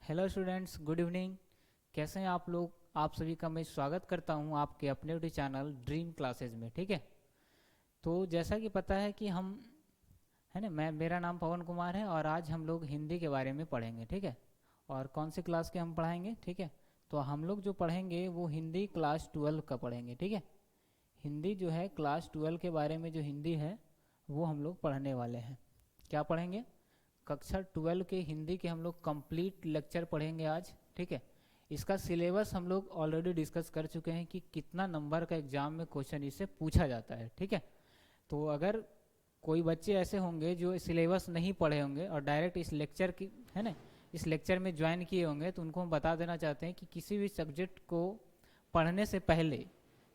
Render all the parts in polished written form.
Hello students, good evening. कैसे हैं आप लोग? आप सभी का मैं स्वागत करता हूं आपके अपने यूट्यूब चैनल ड्रीम क्लासेस में। ठीक है, तो जैसा कि पता है कि हम है ना, मेरा नाम पवन कुमार है और आज हम लोग हिंदी के बारे में पढ़ेंगे। ठीक है, और कौन सी क्लास के हम पढ़ाएंगे? ठीक है, तो हम लोग जो पढ़ेंगे वो हिंदी क्लास 12 का पढ़ेंगे। ठीक है, हिंदी जो है क्लास 12 के बारे में जो हिंदी है वो हम लोग पढ़ने वाले हैं। क्या पढ़ेंगे? कक्षा 12 के हिंदी के हम लोग कंप्लीट लेक्चर पढ़ेंगे आज। ठीक है, इसका सिलेबस हम लोग ऑलरेडी डिस्कस कर चुके हैं कि कितना नंबर का एग्जाम में क्वेश्चन इससे पूछा जाता है। ठीक है, तो अगर कोई बच्चे ऐसे होंगे जो सिलेबस नहीं पढ़े होंगे और डायरेक्ट इस लेक्चर की है ना इस लेक्चर में ज्वाइन किए होंगे, तो उनको हम बता देना चाहते हैं कि किसी भी सब्जेक्ट को पढ़ने से पहले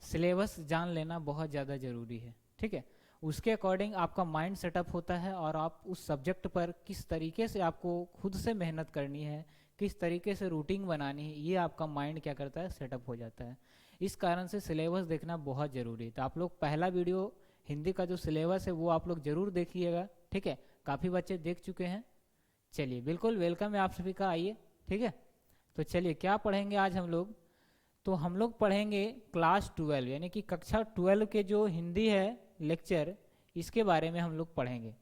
सिलेबस जान लेना बहुत ज़्यादा ज़रूरी है। ठीक है, उसके अकॉर्डिंग आपका माइंड सेटअप होता है और आप उस सब्जेक्ट पर किस तरीके से आपको खुद से मेहनत करनी है, किस तरीके से रूटीन बनानी है, ये आपका माइंड क्या करता है, सेटअप हो जाता है। इस कारण से सिलेबस देखना बहुत ज़रूरी है। तो आप लोग पहला वीडियो हिंदी का जो सिलेबस है वो आप लोग ज़रूर देखिएगा। ठीक है, काफ़ी बच्चे देख चुके हैं। चलिए, बिल्कुल वेलकम है आप सभी का, आइए। ठीक है, तो चलिए क्या पढ़ेंगे आज हम लोग? तो हम लोग पढ़ेंगे क्लास 12 यानी कि कक्षा 12 के जो हिंदी है लेक्चर, इसके बारे में हम लोग पढ़ेंगे।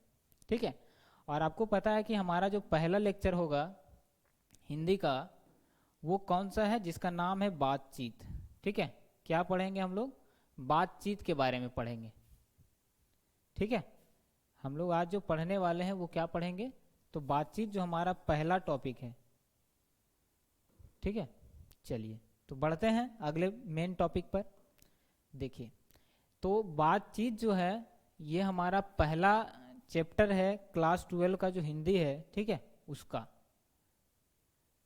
ठीक है, और आपको पता है कि हमारा जो पहला लेक्चर होगा हिंदी का वो कौन सा है? जिसका नाम है बातचीत। ठीक है, क्या पढ़ेंगे हम लोग? बातचीत के बारे में पढ़ेंगे। ठीक है, हम लोग आज जो पढ़ने वाले हैं वो क्या पढ़ेंगे? तो बातचीत जो हमारा पहला टॉपिक है। ठीक है, चलिए तो बढ़ते हैं अगले मेन टॉपिक पर। देखिए, तो बातचीत जो है ये हमारा पहला चैप्टर है क्लास 12 का जो हिंदी है। ठीक है, उसका।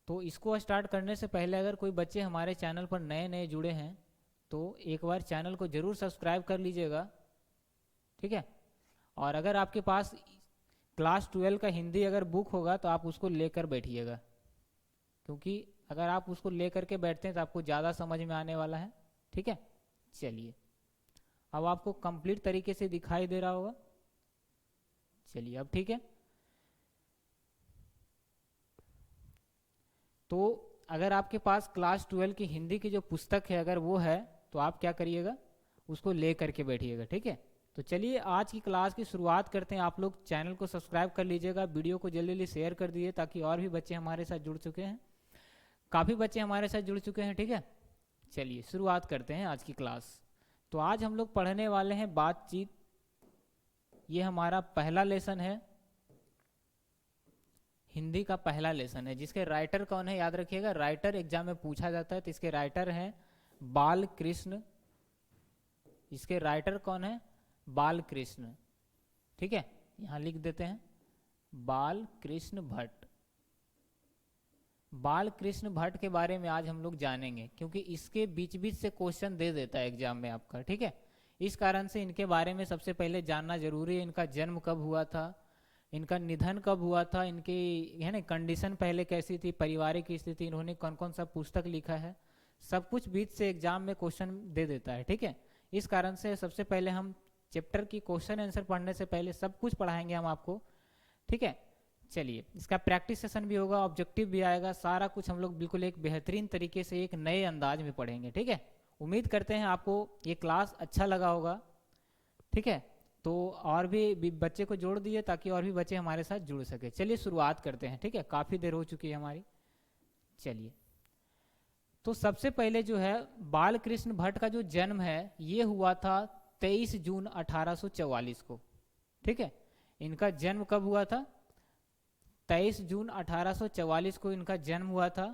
तो इसको स्टार्ट करने से पहले अगर कोई बच्चे हमारे चैनल पर नए नए जुड़े हैं तो एक बार चैनल को ज़रूर सब्सक्राइब कर लीजिएगा। ठीक है, और अगर आपके पास क्लास 12 का हिंदी अगर बुक होगा तो आप उसको लेकर बैठिएगा, क्योंकि अगर आप उसको लेकर के बैठते हैं तो आपको ज़्यादा समझ में आने वाला है। ठीक है, चलिए अब आपको कंप्लीट तरीके से दिखाई दे रहा होगा। चलिए अब ठीक है। तो अगर आपके पास क्लास 12 की हिंदी की जो पुस्तक है अगर वो है तो आप क्या करिएगा, उसको ले करके बैठिएगा। ठीक है, तो चलिए आज की क्लास की शुरुआत करते हैं। आप लोग चैनल को सब्सक्राइब कर लीजिएगा, वीडियो को जल्दी जल्दी शेयर कर दीजिए ताकि और भी बच्चे हमारे साथ जुड़ चुके हैं। काफ़ी बच्चे हमारे साथ जुड़ चुके हैं। ठीक है, चलिए शुरुआत करते हैं आज की क्लास। तो आज हम लोग पढ़ने वाले हैं बातचीत। ये हमारा पहला लेसन है, हिंदी का पहला लेसन है, जिसके राइटर कौन है याद रखिएगा। राइटर एग्जाम में पूछा जाता है, तो इसके राइटर हैं बाल कृष्ण। इसके राइटर कौन है? बाल कृष्ण। ठीक है, यहाँ लिख देते हैं बाल कृष्ण भट्ट। बाल कृष्ण भट्ट के बारे में आज हम लोग जानेंगे, क्योंकि इसके बीच बीच से क्वेश्चन दे देता है एग्जाम में आपका। ठीक है, इस कारण से इनके बारे में सबसे पहले जानना जरूरी है। इनका जन्म कब हुआ था, इनका निधन कब हुआ था, इनकी है ना कंडीशन पहले कैसी थी, पारिवारिक स्थिति, इन्होंने कौन कौन सा पुस्तक लिखा है, सब कुछ बीच से एग्जाम में क्वेश्चन दे देता है। ठीक है, इस कारण से सबसे पहले हम चैप्टर की क्वेश्चन आंसर पढ़ने से पहले सब कुछ पढ़ाएंगे हम आपको। ठीक है, चलिए इसका प्रैक्टिस सेशन भी होगा, ऑब्जेक्टिव भी आएगा, सारा कुछ हम लोग बिल्कुल एक बेहतरीन तरीके से एक नए अंदाज में पढ़ेंगे। ठीक है, उम्मीद करते हैं आपको ये क्लास अच्छा लगा होगा। ठीक है, तो और भी बच्चे को जोड़ दिए ताकि और भी बच्चे हमारे साथ जुड़ सके। चलिए शुरुआत करते हैं। ठीक है, काफ़ी देर हो चुकी है हमारी। चलिए, तो सबसे पहले जो है बाल कृष्ण भट्ट का जो जन्म है ये हुआ था 23 जून 1844 को। ठीक है, इनका जन्म कब हुआ था? 23 जून 1844 को इनका जन्म हुआ था।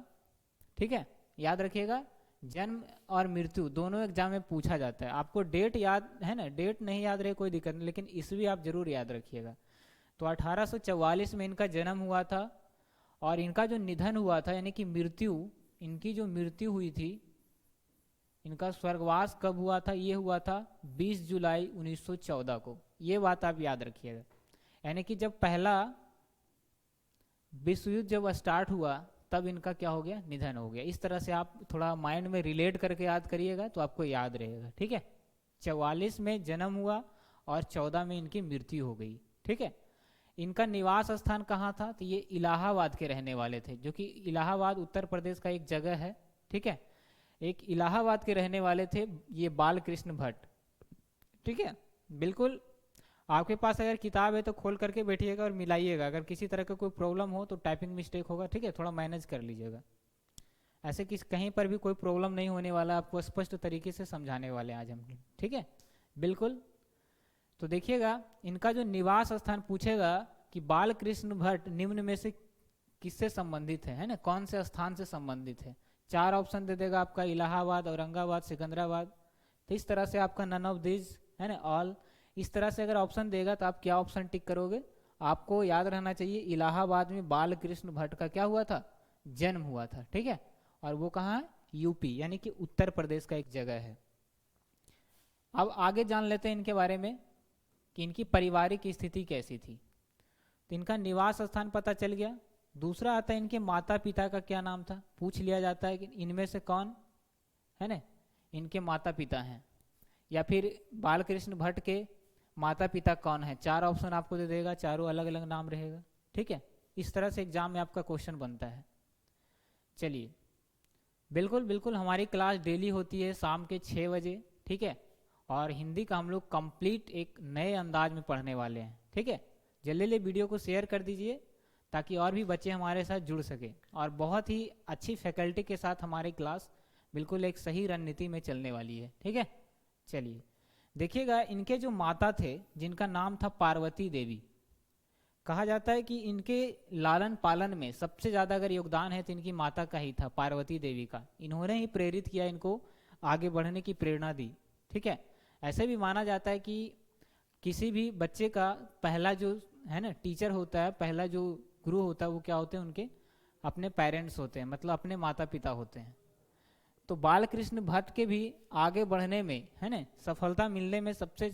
ठीक है, याद रखिएगा, जन्म और मृत्यु दोनों एग्जाम में पूछा जाता है। आपको डेट याद है ना, डेट नहीं याद रहे कोई दिक्कत नहीं, लेकिन ईस्वी आप जरूर याद रखिएगा। तो 1844 में इनका जन्म हुआ था और इनका जो निधन हुआ था यानी कि मृत्यु, इनकी जो मृत्यु हुई थी, इनका स्वर्गवास कब हुआ था? ये हुआ था 20 जुलाई 1914 को। ये बात आप याद रखिएगा, यानी कि जब पहला विश्व युद्ध जब स्टार्ट हुआ तब इनका क्या हो गया? निधन हो गया। इस तरह से आप थोड़ा माइंड में रिलेट करके याद करिएगा तो आपको याद रहेगा। ठीक है, 44 में जन्म हुआ और 14 में इनकी मृत्यु हो गई। ठीक है, इनका निवास स्थान कहाँ था, तो ये इलाहाबाद के रहने वाले थे, जो कि इलाहाबाद उत्तर प्रदेश का एक जगह है, ठीक है। एक इलाहाबाद के रहने वाले थे ये बाल कृष्ण भट्ट, ठीक है। बिल्कुल आपके पास अगर किताब है तो खोल करके बैठिएगा और मिलाइएगा, अगर किसी तरह का कोई प्रॉब्लम हो तो टाइपिंग मिस्टेक होगा, ठीक है, थोड़ा मैनेज कर लीजिएगा। ऐसे कहीं पर भी कोई प्रॉब्लम नहीं होने वाला, आपको स्पष्ट तरीके से समझाने वाले आज हम, ठीक है। बिल्कुल, तो देखिएगा इनका जो निवास स्थान पूछेगा कि बाल कृष्ण भट्ट निम्न में से किससे संबंधित है ना, कौन से स्थान से संबंधित है। 4 ऑप्शन दे देगा आपका, इलाहाबाद, औरंगाबाद, सिकंदराबाद। तो इस तरह से आपका नन ऑफ दिस है ना, ऑल, इस तरह से अगर ऑप्शन देगा तो आप क्या ऑप्शन टिक करोगे। आपको याद रहना चाहिए इलाहाबाद में बाल कृष्ण भट्ट का क्या हुआ था, जन्म हुआ था, ठीक है। और वो कहाँ है, यूपी, यानी कि उत्तर प्रदेश का एक जगह है। अब आगे जान लेते हैं इनके बारे में कि इनकी पारिवारिक स्थिति कैसी थी। तो इनका निवास स्थान पता चल गया। दूसरा आता है इनके माता पिता का क्या नाम था, पूछ लिया जाता है कि इनमें से कौन है ना इनके माता पिता हैं, या फिर बालकृष्ण भट्ट के माता पिता कौन है। 4 ऑप्शन आपको दे देगा, चारों अलग अलग नाम रहेगा, ठीक है। इस तरह से एग्जाम में आपका क्वेश्चन बनता है। चलिए, बिल्कुल बिल्कुल हमारी क्लास डेली होती है शाम के 6 बजे, ठीक है। और हिंदी का हम लोग कंप्लीट एक नए अंदाज में पढ़ने वाले हैं, ठीक है। जल्दी जल्दी वीडियो को शेयर कर दीजिए ताकि और भी बच्चे हमारे साथ जुड़ सके, और बहुत ही अच्छी फैकल्टी के साथ हमारी क्लास बिल्कुल एक सही रणनीति में चलने वाली है, ठीक है। चलिए देखिएगा, इनके जो माता थे जिनका नाम था पार्वती देवी, कहा जाता है कि इनके लालन पालन में सबसे ज़्यादा अगर योगदान है तो इनकी माता का ही था, पार्वती देवी का। इन्होंने ही प्रेरित किया, इनको आगे बढ़ने की प्रेरणा दी, ठीक है। ऐसे भी माना जाता है कि किसी भी बच्चे का पहला जो है ना टीचर होता है, पहला जो गुरु होता है, वो क्या होते हैं, उनके अपने पेरेंट्स होते हैं, मतलब अपने माता पिता होते हैं। तो बालकृष्ण भट्ट के भी आगे बढ़ने में है ना सफलता मिलने में सबसे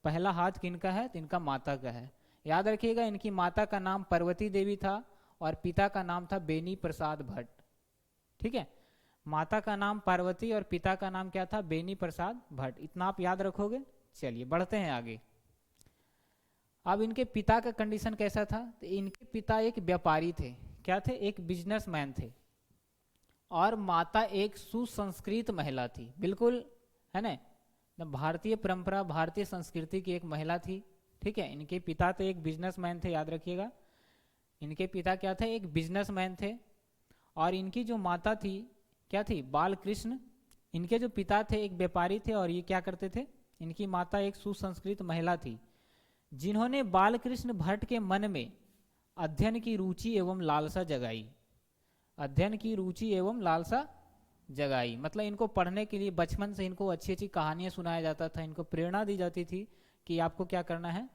पहला हाथ किनका है, तो इनका माता का है। याद रखिएगा, इनकी माता का नाम पार्वती देवी था और पिता का नाम था बेनी प्रसाद भट्ट, ठीक है। माता का नाम पार्वती और पिता का नाम क्या था, बेनी प्रसाद भट्ट, इतना आप याद रखोगे। चलिए बढ़ते हैं आगे। अब इनके पिता का कंडीशन कैसा था, तो इनके पिता एक व्यापारी थे, क्या थे, एक बिजनेसमैन थे, और माता एक सुसंस्कृत महिला थी, बिल्कुल है ना, भारतीय परंपरा भारतीय संस्कृति की एक महिला थी, ठीक है। इनके पिता तो एक बिजनेसमैन थे, याद रखिएगा, इनके पिता क्या थे, एक बिजनेसमैन थे। और इनकी जो माता थी क्या थी, बालकृष्ण। इनके जो पिता थे एक व्यापारी थे और ये क्या करते थे, इनकी माता एक सुसंस्कृत महिला थी, जिन्होंने बालकृष्ण भट्ट के मन में अध्ययन की रुचि एवं लालसा जगाई। अध्ययन की रुचि एवं लालसा जगाई मतलब इनको पढ़ने के लिए बचपन से इनको अच्छी अच्छी कहानियाँ सुनाया जाता था, इनको प्रेरणा दी जाती थी कि आपको क्या करना है,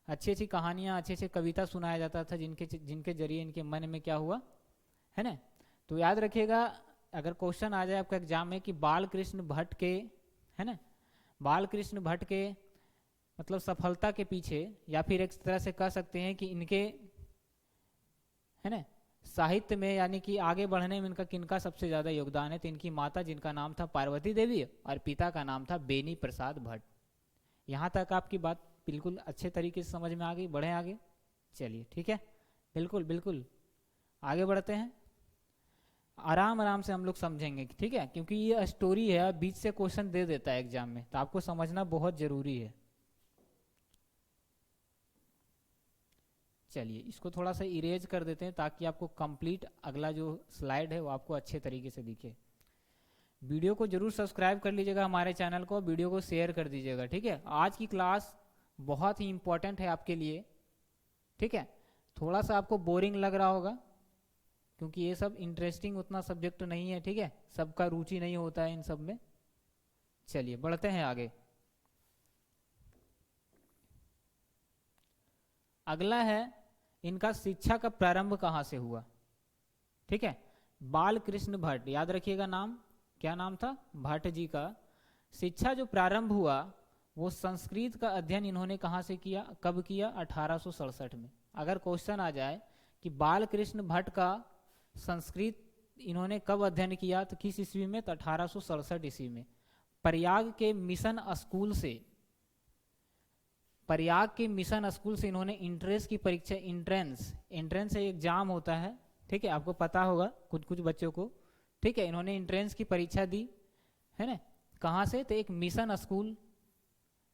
अच्छी अच्छी कहानियाँ, अच्छे अच्छे कविता सुनाया जाता था, जिनके जरिए इनके मन में क्या हुआ है ना। तो याद रखिएगा, अगर क्वेश्चन आ जाए आपका एग्जाम में कि बालकृष्ण भट्ट के है ना, बालकृष्ण भट्ट के मतलब सफलता के पीछे, या फिर एक तरह से कह सकते हैं कि इनके है ना साहित्य में यानी कि आगे बढ़ने में इनका किनका सबसे ज़्यादा योगदान है, तो इनकी माता जिनका नाम था पार्वती देवी और पिता का नाम था बेनी प्रसाद भट्ट। यहाँ तक आपकी बात बिल्कुल अच्छे तरीके से समझ में आ गई। बढ़ें आगे, चलिए ठीक है, बिल्कुल बिल्कुल आगे बढ़ते हैं, आराम आराम से हम लोग समझेंगे, ठीक है, क्योंकि ये स्टोरी है, बीच से क्वेश्चन दे देता है एग्जाम में, तो आपको समझना बहुत जरूरी है। चलिए इसको थोड़ा सा इरेज कर देते हैं ताकि आपको कंप्लीट अगला जो स्लाइड है वो आपको अच्छे तरीके से दिखे। वीडियो को जरूर सब्सक्राइब कर लीजिएगा हमारे चैनल को, वीडियो को शेयर कर दीजिएगा, ठीक है। आज की क्लास बहुत ही इंपॉर्टेंट है आपके लिए, ठीक है। थोड़ा सा आपको बोरिंग लग रहा होगा क्योंकि ये सब इंटरेस्टिंग उतना सब्जेक्ट नहीं है, ठीक है, सबका रुचि नहीं होता है इन सब में। चलिए बढ़ते हैं आगे। अगला है इनका शिक्षा का प्रारंभ कहाँ से हुआ, ठीक है। बालकृष्ण भट्ट, याद रखिएगा नाम, क्या नाम था, भट्ट जी का। शिक्षा जो प्रारंभ हुआ वो संस्कृत का अध्ययन इन्होंने कहाँ से किया, कब किया, 1867 में। अगर क्वेश्चन आ जाए कि बालकृष्ण भट्ट का संस्कृत इन्होंने कब अध्ययन किया, तो किस ईस्वी में, तो 1867 ईस्वी में, प्रयाग के मिशन स्कूल से प्रयाग के मिशन स्कूल से इन्होंने इंट्रेंस की परीक्षा, एंट्रेंस एग्जाम होता है, ठीक है, आपको पता होगा कुछ कुछ बच्चों को, ठीक है। इन्होंने एंट्रेंस की परीक्षा दी है ना, कहाँ से, तो एक मिशन स्कूल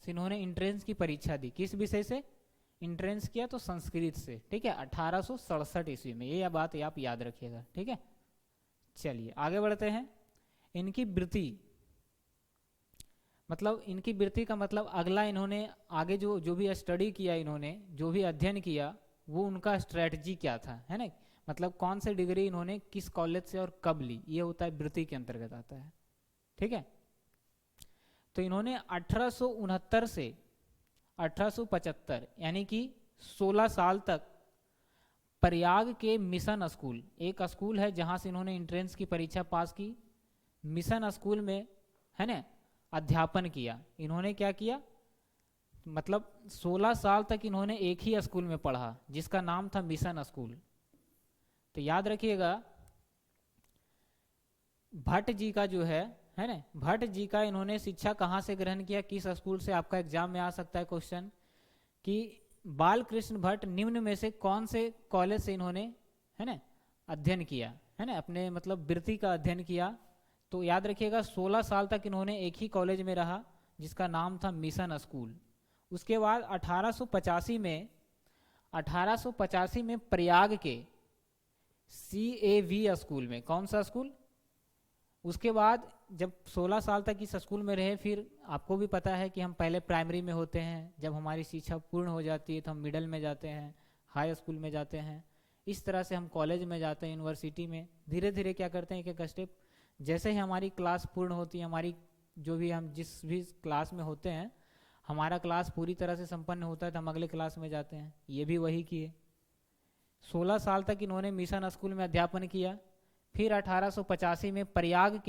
से इन्होंने एंट्रेंस की परीक्षा दी। किस विषय से एंट्रेंस किया, तो संस्कृत से, ठीक है, 1867 ईस्वी में। ये बात आप याद रखिएगा, ठीक है। चलिए आगे बढ़ते हैं। इनकी वृत्ति, मतलब इनकी वृत्ति का मतलब अगला इन्होंने आगे जो जो भी स्टडी किया, इन्होंने जो भी अध्ययन किया, वो उनका स्ट्रेटजी क्या था, है ना, मतलब कौन से डिग्री इन्होंने किस कॉलेज से और कब ली, ये होता है वृत्ति के अंतर्गत आता है, ठीक है। तो इन्होंने 1869 से 1875 यानी कि 16 साल तक प्रयाग के मिशन स्कूल, एक स्कूल है जहां से इन्होंने एंट्रेंस की परीक्षा पास की, मिशन स्कूल में, है ना, अध्यापन किया। इन्होंने क्या किया, मतलब 16 साल तक इन्होंने एक ही स्कूल में पढ़ा जिसका नाम था मिशन स्कूल। तो याद रखिएगा, भट्ट जी का जो है ना, भट्ट जी का इन्होंने शिक्षा कहाँ से ग्रहण किया, किस स्कूल से, आपका एग्जाम में आ सकता है क्वेश्चन कि बाल कृष्ण भट्ट निम्न में से कौन से कॉलेज से इन्होंने, है ना, अध्ययन किया, है ना, अपने मतलब वृत्ति का अध्ययन किया। तो याद रखिएगा 16 साल तक इन्होंने एक ही कॉलेज में रहा जिसका नाम था मिशन स्कूल। उसके बाद 1885 में प्रयाग के CAV स्कूल में, कौन सा स्कूल, उसके बाद जब 16 साल तक इस स्कूल में रहे, फिर आपको भी पता है कि हम पहले प्राइमरी में होते हैं, जब हमारी शिक्षा पूर्ण हो जाती है तो हम मिडिल में जाते हैं, हाई स्कूल में जाते हैं, इस तरह से हम कॉलेज में जाते हैं, यूनिवर्सिटी में, धीरे धीरे क्या करते हैं, एक एक स्टेप, जैसे ही हमारी क्लास पूर्ण होती है, हमारी जो भी हम जिस भी क्लास में होते हैं, हमारा क्लास पूरी तरह से संपन्न होता है तो हम अगले क्लास में जाते हैं। ये भी वही किए, 16 साल तक इन्होंने मिशन स्कूल में अध्यापन किया। फिर 1885 में प्रयाग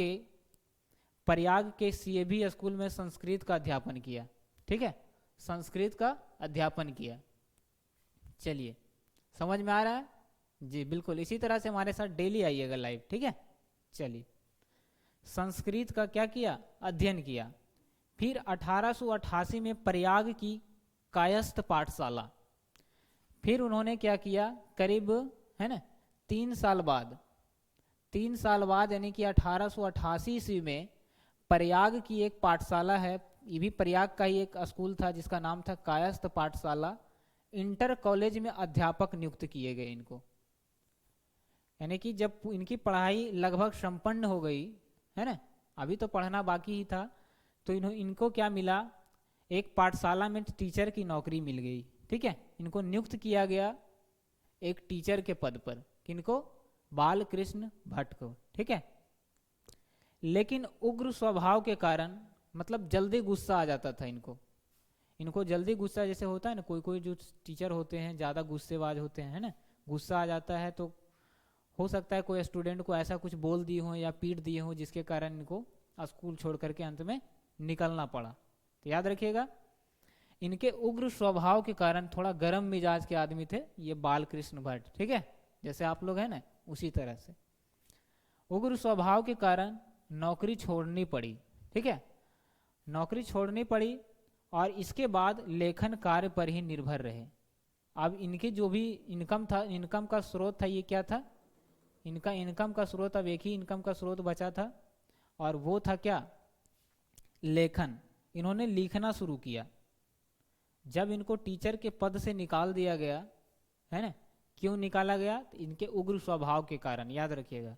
के CAV स्कूल में संस्कृत का अध्यापन किया, ठीक है, संस्कृत का अध्यापन किया। चलिए समझ में आ रहा है जी, बिल्कुल इसी तरह से हमारे साथ डेली आइएगा लाइव, ठीक है। चलिए संस्कृत का क्या किया, अध्ययन किया। फिर 1888 में प्रयाग की कायस्थ पाठशाला, फिर उन्होंने क्या किया, करीब, है ना, 3 साल बाद यानी कि 1888 ईस्वी में प्रयाग की एक पाठशाला है, ये भी प्रयाग का ही एक स्कूल था जिसका नाम था कायस्थ पाठशाला, इंटर कॉलेज में अध्यापक नियुक्त किए गए इनको। यानी कि जब इनकी पढ़ाई लगभग संपन्न हो गई, है ना, अभी तो पढ़ना बाकी ही था, तो इनको क्या मिला, एक पाठशाला में टीचर की नौकरी मिल गई, ठीक है। इनको नियुक्त किया गया एक टीचर के पद पर, किनको, बाल कृष्ण भट्ट को, ठीक है। लेकिन उग्र स्वभाव के कारण, मतलब जल्दी गुस्सा आ जाता था इनको जल्दी गुस्सा, जैसे होता है ना, कोई जो टीचर होते हैं ज़्यादा गुस्सेबाज होते हैं, है ना, गुस्सा आ जाता है, तो हो सकता है कोई स्टूडेंट को ऐसा कुछ बोल दिए हो या पीट दिए हो जिसके कारण इनको स्कूल छोड़ करके अंत में निकलना पड़ा। तो याद रखिएगा, इनके उग्र स्वभाव के कारण, थोड़ा गर्म मिजाज के आदमी थे ये बाल कृष्ण भट्ट, ठीक है, जैसे आप लोग हैं ना उसी तरह से। उग्र स्वभाव के कारण नौकरी छोड़नी पड़ी, ठीक है, नौकरी छोड़नी पड़ी, और इसके बाद लेखन कार्य पर ही निर्भर रहे। अब इनके जो भी इनकम था, इनकम का स्रोत था, ये क्या था, इनका इनकम का स्रोत, अब एक ही इनकम का स्रोत बचा था, और वो था क्या, लेखन। इन्होंने लिखना शुरू किया। जब इनको टीचर के पद से निकाल दिया गया, है ना, क्यों निकाला गया, तो इनके उग्र स्वभाव के कारण, याद रखिएगा,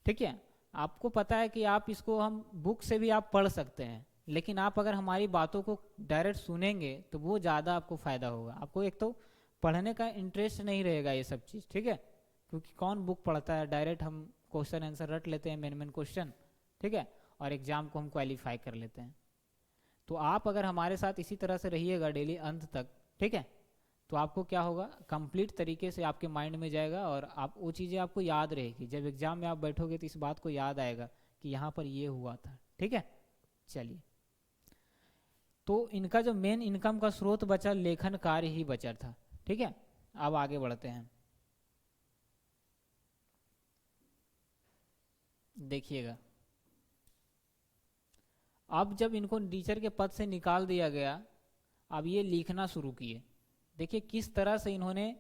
ठीक है। आपको पता है कि आप इसको, हम बुक से भी आप पढ़ सकते हैं, लेकिन आप अगर हमारी बातों को डायरेक्ट सुनेंगे तो वो ज़्यादा आपको फ़ायदा होगा। आपको एक तो पढ़ने का इंटरेस्ट नहीं रहेगा ये सब चीज़, ठीक है, क्योंकि कौन बुक पढ़ता है, डायरेक्ट हम क्वेश्चन आंसर रट लेते हैं, मेन क्वेश्चन, ठीक है, और एग्ज़ाम को हम क्वालिफाई कर लेते हैं। तो आप अगर हमारे साथ इसी तरह से रहिएगा डेली अंत तक, ठीक है, तो आपको क्या होगा, कंप्लीट तरीके से आपके माइंड में जाएगा, और आप वो चीज़ें आपको याद रहेगी। जब एग्ज़ाम में आप बैठोगे तो इस बात को याद आएगा कि यहाँ पर ये हुआ था, ठीक है। चलिए, तो इनका जो मेन इनकम का स्रोत बचा, लेखन कार्य ही बचा था, ठीक है। अब आगे बढ़ते हैं, देखिएगा, अब जब इनको टीचर के पद से निकाल दिया गया, अब ये लिखना शुरू किए। देखिए किस तरह से इन्होंने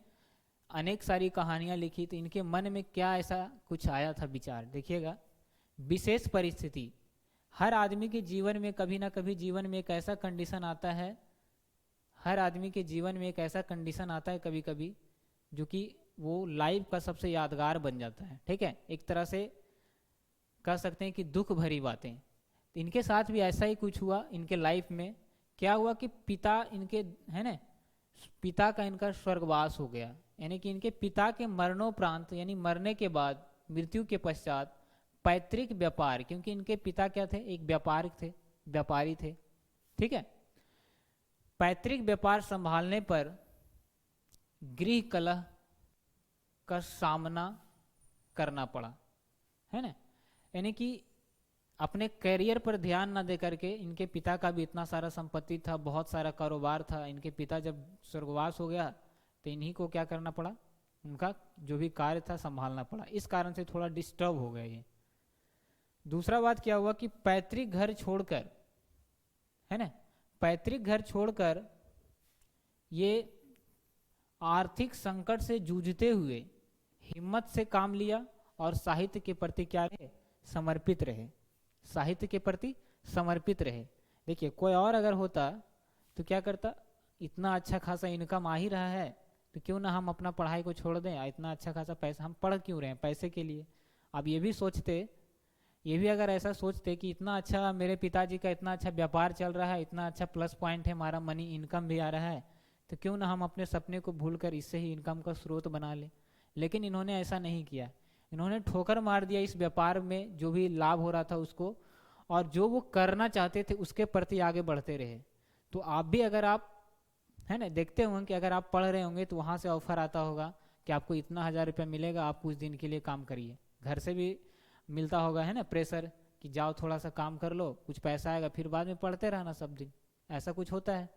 अनेक सारी कहानियाँ लिखी, तो इनके मन में क्या ऐसा कुछ आया था विचार, देखिएगा। विशेष परिस्थिति, हर आदमी के जीवन में कभी ना कभी जीवन में एक ऐसा कंडीशन आता है, हर आदमी के जीवन में एक ऐसा कंडीशन आता है कभी कभी जो कि वो लाइफ का सबसे यादगार बन जाता है, ठीक है। एक तरह से कह सकते हैं कि दुख भरी बातें। तो इनके साथ भी ऐसा ही कुछ हुआ इनके लाइफ में। क्या हुआ कि पिता इनके, है ना, पिता का इनका स्वर्गवास हो गया, यानी कि इनके पिता के मरणोपरांत, यानी मरने के बाद, मृत्यु के पश्चात पैतृक व्यापार, क्योंकि इनके पिता क्या थे, एक व्यापारी थे, ठीक है। पैतृक व्यापार संभालने पर गृह कलह का सामना करना पड़ा, है ना। यानी कि अपने करियर पर ध्यान न दे करके, इनके पिता का भी इतना सारा संपत्ति था, बहुत सारा कारोबार था, इनके पिता जब स्वर्गवास हो गया तो इन्हीं को क्या करना पड़ा, उनका जो भी कार्य था संभालना पड़ा। इस कारण से थोड़ा डिस्टर्ब हो गए ये। दूसरा बात क्या हुआ कि पैतृक घर छोड़कर, है ना, पैतृक घर छोड़कर ये आर्थिक संकट से जूझते हुए हिम्मत से काम लिया और साहित्य के प्रति क्या रहे, समर्पित रहे, साहित्य के प्रति समर्पित रहे। देखिए कोई और अगर होता तो क्या करता, इतना अच्छा खासा इनकम आ ही रहा है तो क्यों ना हम अपना पढ़ाई को छोड़ दें, इतना अच्छा खासा पैसा हम पढ़ क्यों रहे हैं, पैसे के लिए। अब ये भी सोचते, ये भी अगर ऐसा सोचते कि इतना अच्छा मेरे पिताजी का इतना अच्छा व्यापार चल रहा है, इतना अच्छा प्लस पॉइंट है, हमारा मनी इनकम भी आ रहा है, तो क्यों ना हम अपने सपने को भूलकर इससे ही इनकम का स्रोत बना लें। लेकिन इन्होंने ऐसा नहीं किया, इन्होंने ठोकर मार दिया इस व्यापार में जो भी लाभ हो रहा था उसको, और जो वो करना चाहते थे उसके प्रति आगे बढ़ते रहे। तो आप भी अगर आप, है ना, देखते होंगे कि अगर आप पढ़ रहे होंगे तो वहाँ से ऑफर आता होगा कि आपको इतना 1000 रुपया मिलेगा, आप कुछ दिन के लिए काम करिए। घर से भी मिलता होगा, है ना, प्रेशर कि जाओ थोड़ा सा काम कर लो, कुछ पैसा आएगा, फिर बाद में पढ़ते रहना सब दिन, ऐसा कुछ होता है।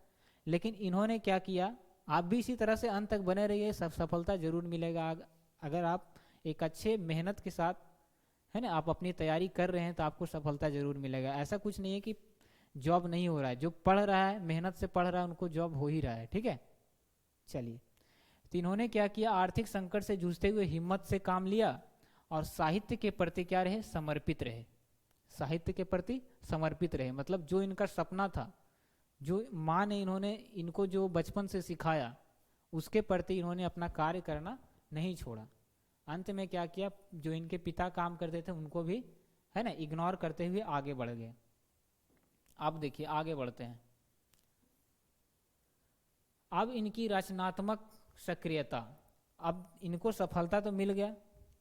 लेकिन इन्होंने क्या किया, आप भी इसी तरह से अंत तक बने रहिए, सब सफलता जरूर मिलेगा। अगर आप एक अच्छे मेहनत के साथ, है ना, आप अपनी तैयारी कर रहे हैं तो आपको सफलता जरूर मिलेगा। ऐसा कुछ नहीं है कि जॉब नहीं हो रहा है, जो पढ़ रहा है, मेहनत से पढ़ रहा है, उनको जॉब हो ही रहा है, ठीक है। चलिए, तो इन्होंने क्या किया, आर्थिक संकट से जूझते हुए हिम्मत से काम लिया और साहित्य के प्रति क्या रहे, समर्पित रहे, साहित्य के प्रति समर्पित रहे। मतलब जो इनका सपना था, जो माँ ने इन्होंने इनको जो बचपन से सिखाया, उसके प्रति इन्होंने अपना कार्य करना नहीं छोड़ा। अंत में क्या किया, जो इनके पिता काम करते थे उनको भी, है ना, इग्नोर करते हुए आगे बढ़ गए। अब देखिए आगे बढ़ते हैं। अब इनकी रचनात्मक सक्रियता, अब इनको सफलता तो मिल गया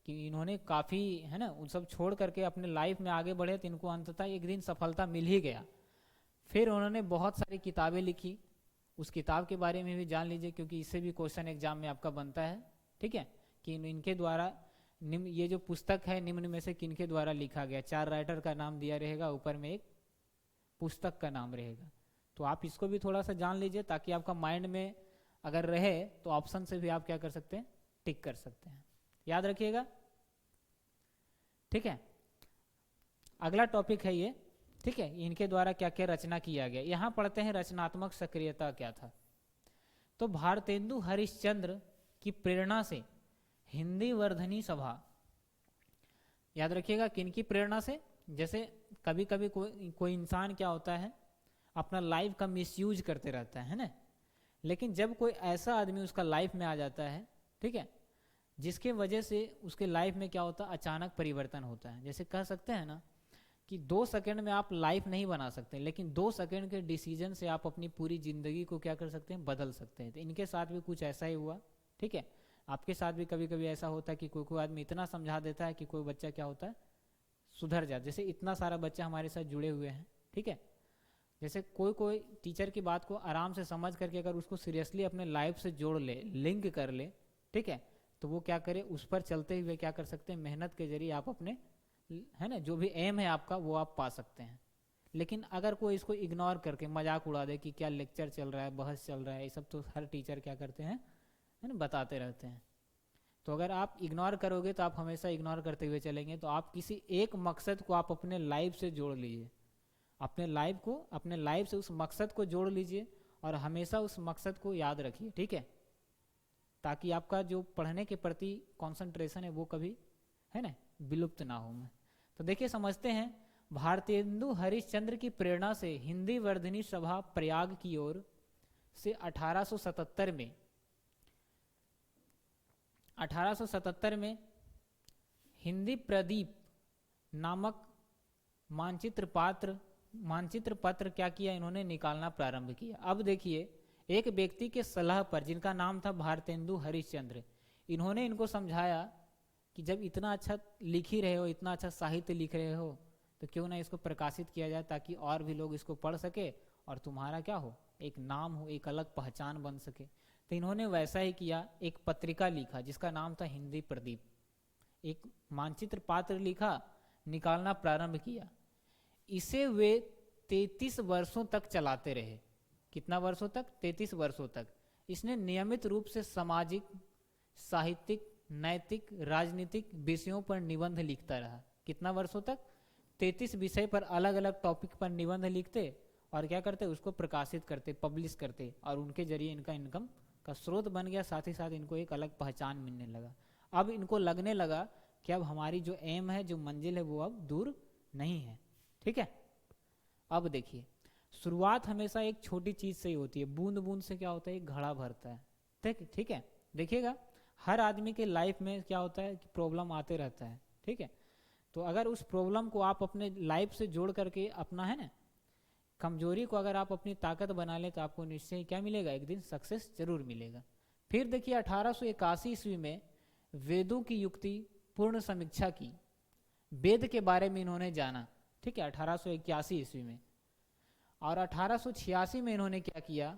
कि इन्होंने काफ़ी, है ना, उन सब छोड़ करके अपने लाइफ में आगे बढ़े, तो इनको अंततः एक दिन सफलता मिल ही गया। फिर उन्होंने बहुत सारी किताबें लिखी, उस किताब के बारे में भी जान लीजिए क्योंकि इससे भी क्वेश्चन एग्जाम में आपका बनता है, ठीक है, कि इनके द्वारा निम्न, ये जो पुस्तक है निम्न में से किनके द्वारा लिखा गया। 4 राइटर का नाम दिया रहेगा, ऊपर में एक पुस्तक का नाम रहेगा, तो आप इसको भी थोड़ा सा जान लीजिए ताकि आपका माइंड में अगर रहे तो ऑप्शन से भी आप क्या कर सकते हैं, टिक कर सकते हैं, याद रखिएगा, ठीक है। अगला टॉपिक है ये, ठीक है, इनके द्वारा क्या क्या रचना किया गया। यहाँ पढ़ते हैं रचनात्मक सक्रियता क्या था। तो भारतेंदु हरिश्चंद्र की प्रेरणा से हिंदी वर्धनी सभा, याद रखिएगा किनकी प्रेरणा से। जैसे कभी कभी कोई इंसान क्या होता है, अपना लाइफ का मिसयूज करते रहता है ना, लेकिन जब कोई ऐसा आदमी उसका लाइफ में आ जाता है, ठीक है, जिसके वजह से उसके लाइफ में क्या होता है, अचानक परिवर्तन होता है। जैसे कह सकते हैं ना कि 2 सेकंड में आप लाइफ नहीं बना सकते, लेकिन 2 सेकंड के डिसीजन से आप अपनी पूरी ज़िंदगी को क्या कर सकते हैं, बदल सकते हैं। तो इनके साथ भी कुछ ऐसा ही हुआ, ठीक है। आपके साथ भी कभी कभी ऐसा होता है कि कोई कोई आदमी इतना समझा देता है कि कोई बच्चा क्या होता है, सुधर जाता। जैसे इतना सारा बच्चा हमारे साथ जुड़े हुए हैं, ठीक है। जैसे कोई कोई टीचर की बात को आराम से समझ करके अगर उसको सीरियसली अपने लाइफ से जोड़ ले, लिंक कर ले, ठीक है, तो वो क्या करे, उस पर चलते हुए क्या कर सकते हैं, मेहनत के जरिए आप अपने, है ना, जो भी एम है आपका वो आप पा सकते हैं। लेकिन अगर कोई इसको इग्नोर करके मजाक उड़ा दे कि क्या लेक्चर चल रहा है, बहस चल रहा है, ये सब तो हर टीचर क्या करते हैं, है ना, बताते रहते हैं। तो अगर आप इग्नोर करोगे तो आप हमेशा इग्नोर करते हुए चलेंगे। तो आप किसी एक मकसद को आप अपने लाइफ से जोड़ लीजिए, अपने लाइफ से उस मकसद को जोड़ लीजिए और हमेशा उस मकसद को याद रखिए, ठीक है, ताकि आपका जो पढ़ने के प्रति कंसंट्रेशन है वो कभी, है ना, विलुप्त ना हो। तो देखिए समझते हैं। भारतेंदु हरिश्चंद्र की प्रेरणा से हिंदी वर्धिनी सभा प्रयाग की ओर से 1877 में हिंदी प्रदीप नामक मानचित्र पत्र क्या किया, इन्होंने निकालना प्रारंभ किया। अब देखिए, एक व्यक्ति के सलाह पर, जिनका नाम था भारतेंदु हरिश्चंद्र, इन्होंने इनको समझाया कि जब इतना अच्छा लिख ही रहे हो, इतना अच्छा साहित्य लिख रहे हो, तो क्यों ना इसको प्रकाशित किया जाए, ताकि और भी लोग इसको पढ़ सके और तुम्हारा क्या हो, एक नाम हो, एक अलग पहचान बन सके। तो इन्होंने वैसा ही किया, एक पत्रिका लिखा जिसका नाम था हिंदी प्रदीप, एक मानचित्र पात्र लिखा, निकालना प्रारंभ किया। इसे वे 33 वर्षों तक चलाते रहे। कितना वर्षों तक? 33 वर्षों तक। इसने नियमित रूप से सामाजिक, साहित्यिक, नैतिक, राजनीतिक विषयों पर निबंध लिखता रहा। कितना वर्षों तक? 33 विषय पर अलग अलग टॉपिक पर निबंध लिखते और क्या करते, उसको प्रकाशित करते, पब्लिश करते, और उनके जरिए इनका इनकम का स्रोत बन गया। साथ ही साथ इनको एक अलग पहचान मिलने लगा। अब इनको लगने लगा कि अब हमारी जो एम है, जो मंजिल है, वो अब दूर नहीं है, ठीक है। अब देखिए, शुरुआत हमेशा एक छोटी चीज से ही होती है। बूंद बूंद से क्या होता है, एक घड़ा भरता है, ठीक है। देखिएगा, हर आदमी के लाइफ में क्या होता है कि प्रॉब्लम आते रहता है, ठीक है। तो अगर उस प्रॉब्लम को आप अपने लाइफ से जोड़ करके अपना, है ना, कमजोरी को अगर आप अपनी ताकत बना लें, तो आपको निश्चय क्या मिलेगा, एक दिन सक्सेस जरूर मिलेगा। फिर देखिए 1881 ईस्वी में वेदों की युक्ति पूर्ण समीक्षा की। वेद के बारे में इन्होंने जाना, ठीक है, 1881 ईस्वी में। और 1886 में इन्होंने क्या किया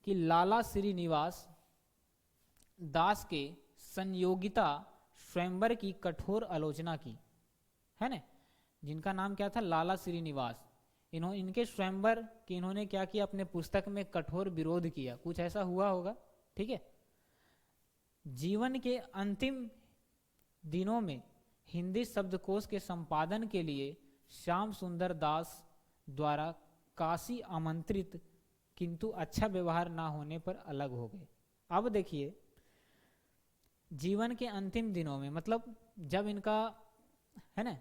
कि लाला श्रीनिवास दास के संयोगिता स्वयंवर की कठोर आलोचना की, है ना, जिनका नाम क्या था, लाला श्रीनिवास। इनके स्वयंवर की इन्होंने क्या किया, अपने पुस्तक में कठोर विरोध किया। कुछ ऐसा हुआ होगा, ठीक है। जीवन के अंतिम दिनों में हिंदी शब्दकोश के संपादन के लिए श्याम सुंदर दास द्वारा काशी आमंत्रित, किंतु अच्छा व्यवहार ना होने पर अलग हो गए। अब देखिए, जीवन के अंतिम दिनों में मतलब जब इनका, है ना,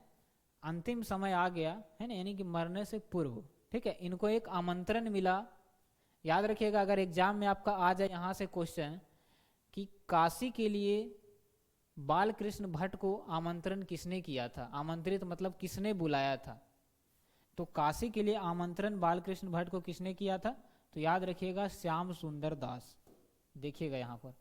अंतिम समय आ गया, है ना, यानी कि मरने से पूर्व, ठीक है, इनको एक आमंत्रण मिला। याद रखिएगा, अगर एग्जाम में आपका आ जाए यहाँ से क्वेश्चन कि काशी के लिए बाल कृष्ण भट्ट को आमंत्रण किसने किया था, आमंत्रित मतलब किसने बुलाया था, तो काशी के लिए आमंत्रण बाल कृष्ण भट्ट को किसने किया था, तो याद रखिएगा श्याम सुंदर दास। देखिएगा यहाँ पर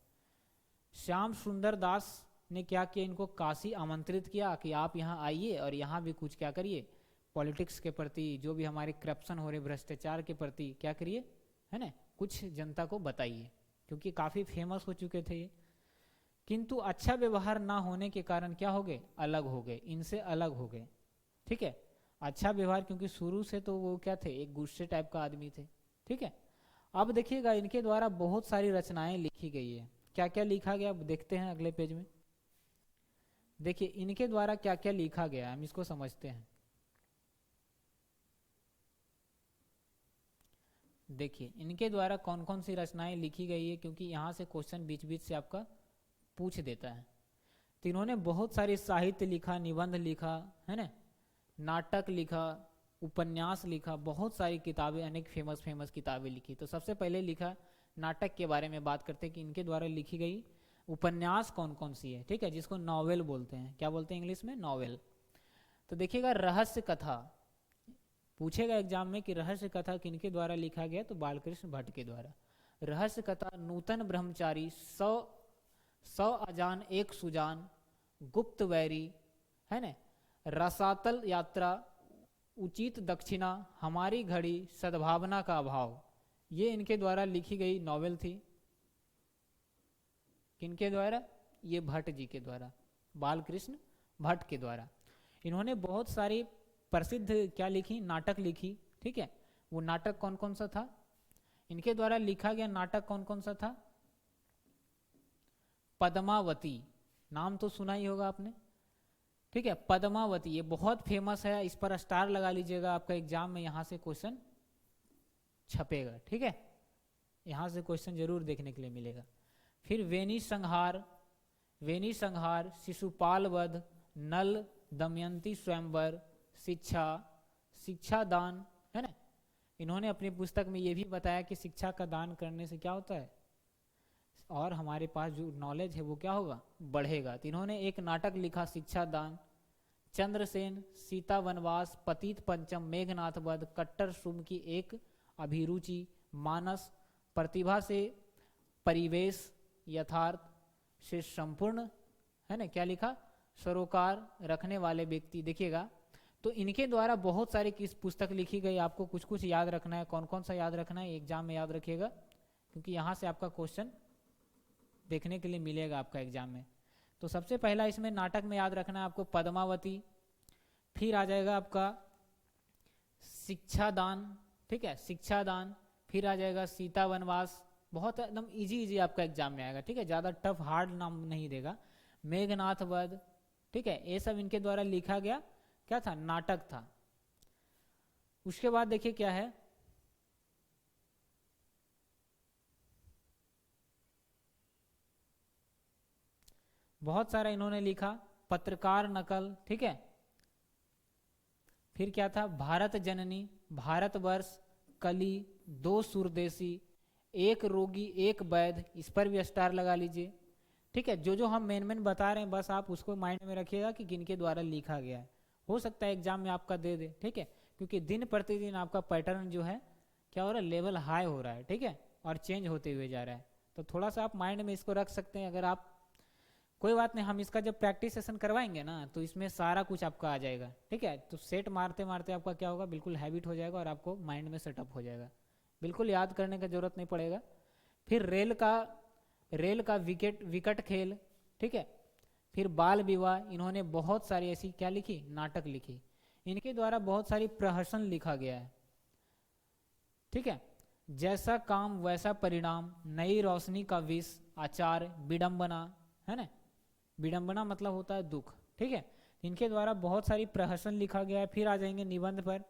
श्याम सुंदर दास ने क्या किया, इनको काशी आमंत्रित किया कि आप यहाँ आइए और यहाँ भी कुछ क्या करिए, पॉलिटिक्स के प्रति, जो भी हमारे करप्शन हो रहे, भ्रष्टाचार के प्रति क्या करिए, है ना, कुछ जनता को बताइए, क्योंकि काफ़ी फेमस हो चुके थे ये। किंतु अच्छा व्यवहार ना होने के कारण क्या हो गए, अलग हो गए, इनसे अलग हो गए, ठीक है। अच्छा व्यवहार, क्योंकि शुरू से तो वो क्या थे, एक गुस्से टाइप का आदमी थे, ठीक है। अब देखिएगा, इनके द्वारा बहुत सारी रचनाएं लिखी गई है। क्या क्या लिखा गया, अब देखते हैं अगले पेज में। देखिए इनके द्वारा क्या क्या लिखा गया, हम इसको समझते हैं। देखिए इनके द्वारा कौन कौन सी रचनाएं लिखी गई है, क्योंकि यहाँ से क्वेश्चन बीच बीच से आपका पूछ देता है। तो इन्होंने बहुत सारी साहित्य लिखा, निबंध लिखा, है ना, नाटक लिखा, उपन्यास लिखा, बहुत सारी किताबें, अनेक फेमस किताबें लिखी। तो सबसे पहले लिखा नाटक के बारे में बात करते हैं कि इनके द्वारा लिखी गई उपन्यास कौन कौन सी है, ठीक है, जिसको नॉवेल बोलते हैं। क्या बोलते हैं इंग्लिश में, नॉवेल। तो देखिएगा रहस्य कथा पूछेगा एग्जाम में कि रहस्य कथा किनके द्वारा लिखा गया, तो बालकृष्ण भट्ट के द्वारा। रहस्य कथा नूतन ब्रह्मचारी, सौ अजान एक सुजान, गुप्त वैरी, है ना, रसातल यात्रा, उचित दक्षिणा, हमारी घड़ी, सद्भावना का अभाव, ये इनके द्वारा लिखी गई नॉवेल थी। किनके द्वारा, ये भट्ट जी के द्वारा, बालकृष्ण भट्ट के द्वारा। इन्होंने बहुत सारी प्रसिद्ध क्या लिखी, नाटक लिखी, ठीक है। वो नाटक कौन कौन सा था, इनके द्वारा लिखा गया नाटक कौन कौन सा था, पद्मावती, नाम तो सुना ही होगा आपने, ठीक है, पद्मावती, ये बहुत फेमस है, इस पर स्टार लगा लीजिएगा, आपका एग्जाम में यहाँ से क्वेश्चन छपेगा, ठीक है। यहाँ से क्वेश्चन जरूर देखने के लिए मिलेगा। फिर वेनी संहार, शिशुपाल वध, नल दमयंती स्वयंवर, शिक्षा दान, है ना। इन्होंने अपनी पुस्तक में ये भी बताया कि शिक्षा का दान करने से क्या होता है और हमारे पास जो नॉलेज है वो क्या होगा, बढ़ेगा। तो इन्होंने एक नाटक लिखा शिक्षा दान। चंद्रसेन, सीता वनवास, पतित पंचम, मेघनाथ वध, कट्टर शुभ की एक अभिरुचि, मानस, प्रतिभा से परिवेश, यथार्थ से संपूर्ण, है ना, क्या लिखा, सरोकार रखने वाले व्यक्ति। देखिएगा तो इनके द्वारा बहुत सारी किस पुस्तक लिखी गई, आपको कुछ कुछ याद रखना है। कौन कौन सा याद रखना है, एग्जाम में याद रखिएगा, क्योंकि यहाँ से आपका क्वेश्चन देखने के लिए मिलेगा आपका एग्जाम में। तो सबसे पहला इसमें नाटक में याद रखना है आपको पद्मावती, फिर आ जाएगा आपका शिक्षादान, ठीक है, शिक्षादान, फिर आ जाएगा सीता वनवास, बहुत एकदम इजी आपका एग्जाम में आएगा, ठीक है, ज़्यादा टफ हार्ड नाम नहीं देगा। मेघनाथ वध, ठीक है, ये सब इनके द्वारा लिखा गया क्या था, नाटक था। उसके बाद देखिए क्या है, बहुत सारा इन्होंने लिखा, पत्रकार नकल, ठीक है, फिर क्या था, भारत जननी, भारतवर्ष, कली, दो सुरदेशी, एक रोगी एक वैध, इस पर भी स्टार लगा लीजिए, ठीक है। जो जो हम मेन बता रहे हैं बस आप उसको माइंड में रखिएगा कि किनके द्वारा लिखा गया है। हो सकता है एग्जाम में आपका दे दे, ठीक है, क्योंकि दिन प्रतिदिन आपका पैटर्न जो है क्या हो रहा है, लेवल हाई हो रहा है, ठीक है, और चेंज होते हुए जा रहा है। तो थोड़ा सा आप माइंड में इसको रख सकते हैं। अगर आप, कोई बात नहीं, हम इसका जब प्रैक्टिस सेशन करवाएंगे ना तो इसमें सारा कुछ आपका आ जाएगा, ठीक है। तो सेट मारते मारते आपका क्या होगा, बिल्कुल हैबिट हो जाएगा और आपको माइंड में सेटअप हो जाएगा, बिल्कुल याद करने का जरूरत नहीं पड़ेगा। फिर रेल का विकट खेल, ठीक है, फिर बाल विवाह, इन्होंने बहुत सारी ऐसी क्या लिखी, नाटक लिखी। इनके द्वारा बहुत सारी प्रहसन लिखा गया है, ठीक है। जैसा काम वैसा परिणाम, नई रोशनी का विष, आचार, विडंबना, है ना, विडंबना मतलब होता है दुख, ठीक है। इनके द्वारा बहुत सारी प्रहसन लिखा गया है। फिर आ जाएंगे निबंध पर,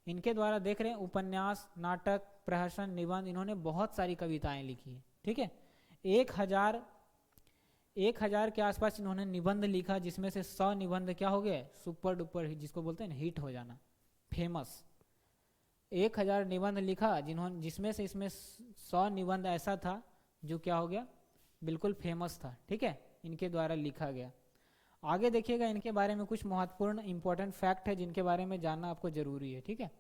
इनके द्वारा देख रहे हैं उपन्यास, नाटक, प्रहसन, निबंध, इन्होंने बहुत सारी कविताएं लिखी है, ठीक है। 1000 के आसपास इन्होंने निबंध लिखा, जिसमें से 100 निबंध क्या हो गए, सुपर डुपर हिट, जिसको बोलते हैं ना हिट हो जाना, फेमस। 1000 निबंध लिखा जिसमें से इसमें 100 निबंध ऐसा था जो क्या हो गया, बिल्कुल फेमस था, ठीक है, इनके द्वारा लिखा गया। आगे देखिएगा इनके बारे में कुछ महत्वपूर्ण इंपॉर्टेंट फैक्ट है जिनके बारे में जानना आपको जरूरी है, ठीक है।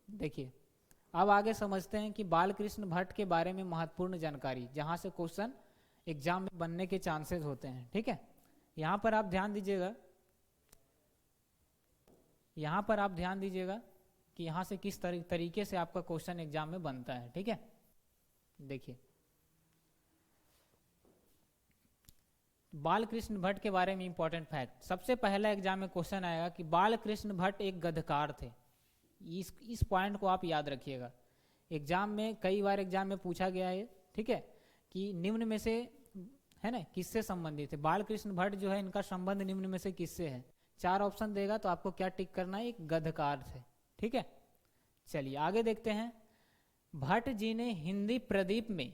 देखिए अब आगे समझते हैं कि बालकृष्ण भट्ट के बारे में महत्वपूर्ण जानकारी, जहां से क्वेश्चन एग्जाम में बनने के चांसेस होते हैं, ठीक है। यहां पर आप ध्यान दीजिएगा, यहां पर आप ध्यान दीजिएगा कि यहां से किस तरीके से आपका क्वेश्चन एग्जाम में बनता है, ठीक है। देखिए बालकृष्ण भट्ट के बारे में इंपॉर्टेंट फैक्ट, सबसे पहला एग्जाम में क्वेश्चन आएगा कि बालकृष्ण भट्ट एक गद्यकार थे। इस पॉइंट को आप याद रखिएगा, एग्जाम में कई बार एग्जाम में पूछा गया है, ठीक है, कि निम्न में से, है ना, किससे संबंधित है बालकृष्ण भट्ट जो है, इनका संबंध निम्न में से किससे है। 4 ऑप्शन देगा तो आपको क्या टिक करना है, एक गद्यकार थे, ठीक है। चलिए आगे देखते हैं। भट्ट जी ने हिंदी प्रदीप में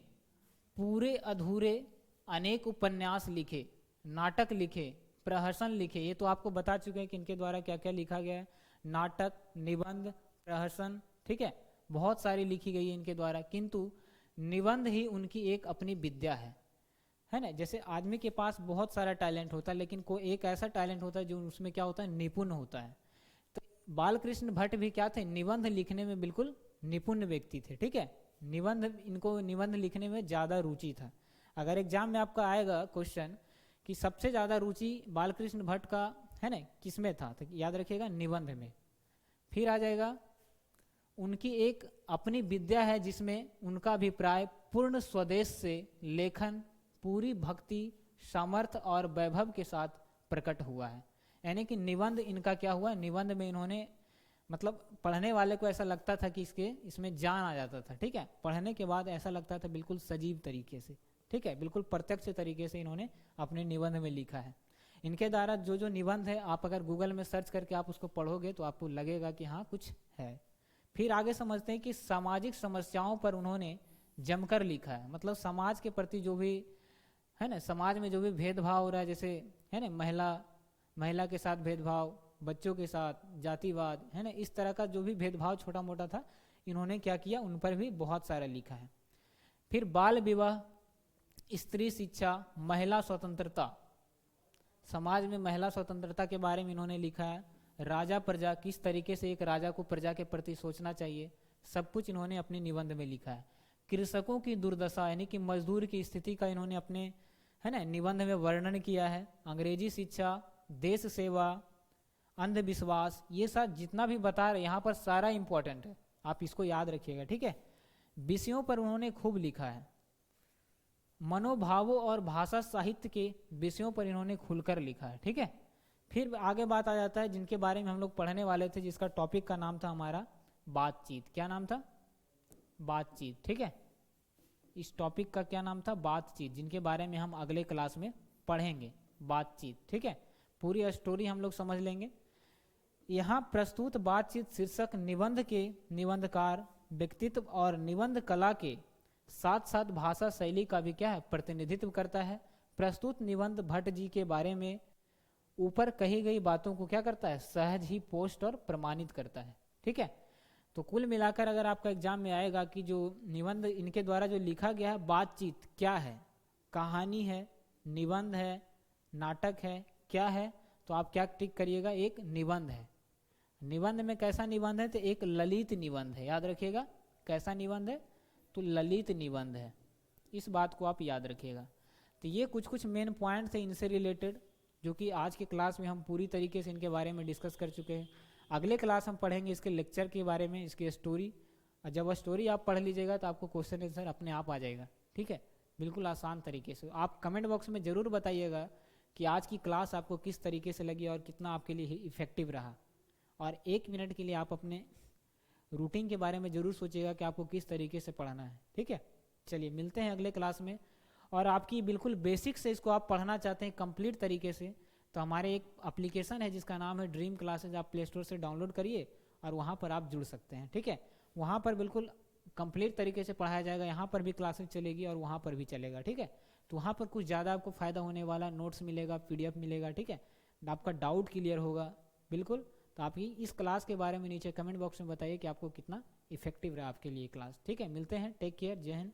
पूरे अधूरे अनेक उपन्यास लिखे, नाटक लिखे, प्रहसन लिखे। ये तो आपको बता चुके हैं कि इनके द्वारा क्या क्या लिखा गया है, नाटक, निबंध, प्रहसन, ठीक है, बहुत सारी लिखी गई है इनके द्वारा। किंतु निबंध ही उनकी एक अपनी विद्या है ना। जैसे आदमी के पास बहुत सारा टैलेंट होता है, लेकिन कोई एक ऐसा टैलेंट होता है जो उसमें क्या होता है, निपुण होता है। तो बालकृष्ण भट्ट भी क्या थे, निबंध लिखने में बिल्कुल निपुण व्यक्ति थे, ठीक है। इनको निबंध लिखने में ज़्यादा रुचि था। अगर एग्जाम में आपका आएगा क्वेश्चन कि सबसे ज़्यादा रुचि बालकृष्ण भट्ट का, है ना, किसमें था, तो याद रखिएगा निबंध में। फिर आ जाएगा उनकी एक अपनी विद्या है जिसमें उनका अभिप्राय पूर्ण स्वदेश से लेखन पूरी भक्ति, सामर्थ्य और वैभव के साथ प्रकट हुआ है। यानी कि निबंध इनका क्या हुआ, निबंध में इन्होंने, मतलब पढ़ने वाले को ऐसा लगता था कि इसमें जान आ जाता था, ठीक है। पढ़ने के बाद ऐसा लगता था बिल्कुल सजीव तरीके से, ठीक है, बिल्कुल प्रत्यक्ष तरीके से इन्होंने अपने निबंध में लिखा है। इनके द्वारा जो जो निबंध है, आप अगर गूगल में सर्च करके आप उसको पढ़ोगे तो आपको लगेगा कि हाँ कुछ है। फिर आगे समझते हैं कि सामाजिक समस्याओं पर उन्होंने जमकर लिखा है। मतलब समाज के प्रति जो भी है ना, समाज में जो भी भेदभाव हो रहा है, जैसे है ना महिला के साथ भेदभाव, बच्चों के साथ जातिवाद, है ना, इस तरह का जो भी भेदभाव छोटा मोटा था, इन्होंने क्या किया, उन पर भी बहुत सारा लिखा है। फिर बाल विवाह, स्त्री शिक्षा, महिला स्वतंत्रता, समाज में महिला स्वतंत्रता के बारे में इन्होंने लिखा है। राजा प्रजा, किस तरीके से एक राजा को प्रजा के प्रति सोचना चाहिए, सब कुछ इन्होंने अपने निबंध में लिखा है। कृषकों की दुर्दशा यानी कि मजदूर की स्थिति का इन्होंने अपने है ना निबंध में वर्णन किया है। अंग्रेजी शिक्षा, देश सेवा, अंधविश्वास, ये सब जितना भी बता रहे यहाँ पर सारा इंपॉर्टेंट है, आप इसको याद रखिएगा, ठीक है। विषयों पर उन्होंने खूब लिखा है। मनोभावों और भाषा साहित्य के विषयों पर इन्होंने खुलकर लिखा है, ठीक है। फिर आगे बात आ जाता है जिनके बारे में हम लोग पढ़ने वाले थे, जिसका टॉपिक का नाम था हमारा बातचीत। क्या नाम था? बातचीत, ठीक है। इस टॉपिक का क्या नाम था? बातचीत, जिनके बारे में हम अगले क्लास में पढ़ेंगे, बातचीत, ठीक है। पूरी स्टोरी हम लोग समझ लेंगे। यहाँ प्रस्तुत बातचीत शीर्षक निबंध के निबंधकार व्यक्तित्व और निबंध कला के साथ साथ भाषा शैली का भी क्या है, प्रतिनिधित्व करता है। प्रस्तुत निबंध भट्ट जी के बारे में ऊपर कही गई बातों को क्या करता है, सहज ही पोस्ट और प्रमाणित करता है, ठीक है। तो कुल मिलाकर अगर आपका एग्जाम में आएगा कि जो निबंध इनके द्वारा जो लिखा गया है, बातचीत क्या है, कहानी है, निबंध है, नाटक है, क्या है, तो आप क्या टिक करिएगा, एक निबंध है। निबंध में कैसा निबंध है, तो एक ललित निबंध है, याद रखिएगा। कैसा निबंध है? तो ललित निबंध है, इस बात को आप याद रखिएगा। तो ये कुछ मेन पॉइंट्स हैं इनसे रिलेटेड, जो कि आज के क्लास में हम पूरी तरीके से इनके बारे में डिस्कस कर चुके हैं। अगले क्लास हम पढ़ेंगे इसके लेक्चर के बारे में, इसकी स्टोरी। और जब स्टोरी आप पढ़ लीजिएगा तो आपको क्वेश्चन आंसर अपने आप आ जाएगा, ठीक है, बिल्कुल आसान तरीके से। आप कमेंट बॉक्स में ज़रूर बताइएगा कि आज की क्लास आपको किस तरीके से लगी और कितना आपके लिए इफेक्टिव रहा। और 1 मिनट के लिए आप अपने रूटीन के बारे में ज़रूर सोचिएगा कि आपको किस तरीके से पढ़ना है, ठीक है। चलिए मिलते हैं अगले क्लास में। और आपकी बिल्कुल बेसिक से इसको आप पढ़ना चाहते हैं कंप्लीट तरीके से, तो हमारे एक एप्लीकेशन है जिसका नाम है ड्रीम क्लासेज, आप प्ले स्टोर से डाउनलोड करिए और वहाँ पर आप जुड़ सकते हैं, ठीक है। वहाँ पर बिल्कुल कंप्लीट तरीके से पढ़ाया जाएगा, यहाँ पर भी क्लासेज चलेगी और वहाँ पर भी चलेगा, ठीक है। तो वहाँ पर कुछ ज़्यादा आपको फ़ायदा होने वाला, नोट्स मिलेगा, PDF मिलेगा, ठीक है, आपका डाउट क्लियर होगा, बिल्कुल। तो आप ही इस क्लास के बारे में नीचे कमेंट बॉक्स में बताइए कि आपको कितना इफेक्टिव रहा आपके लिए क्लास, ठीक है। मिलते हैं, टेक केयर, जय हिंद।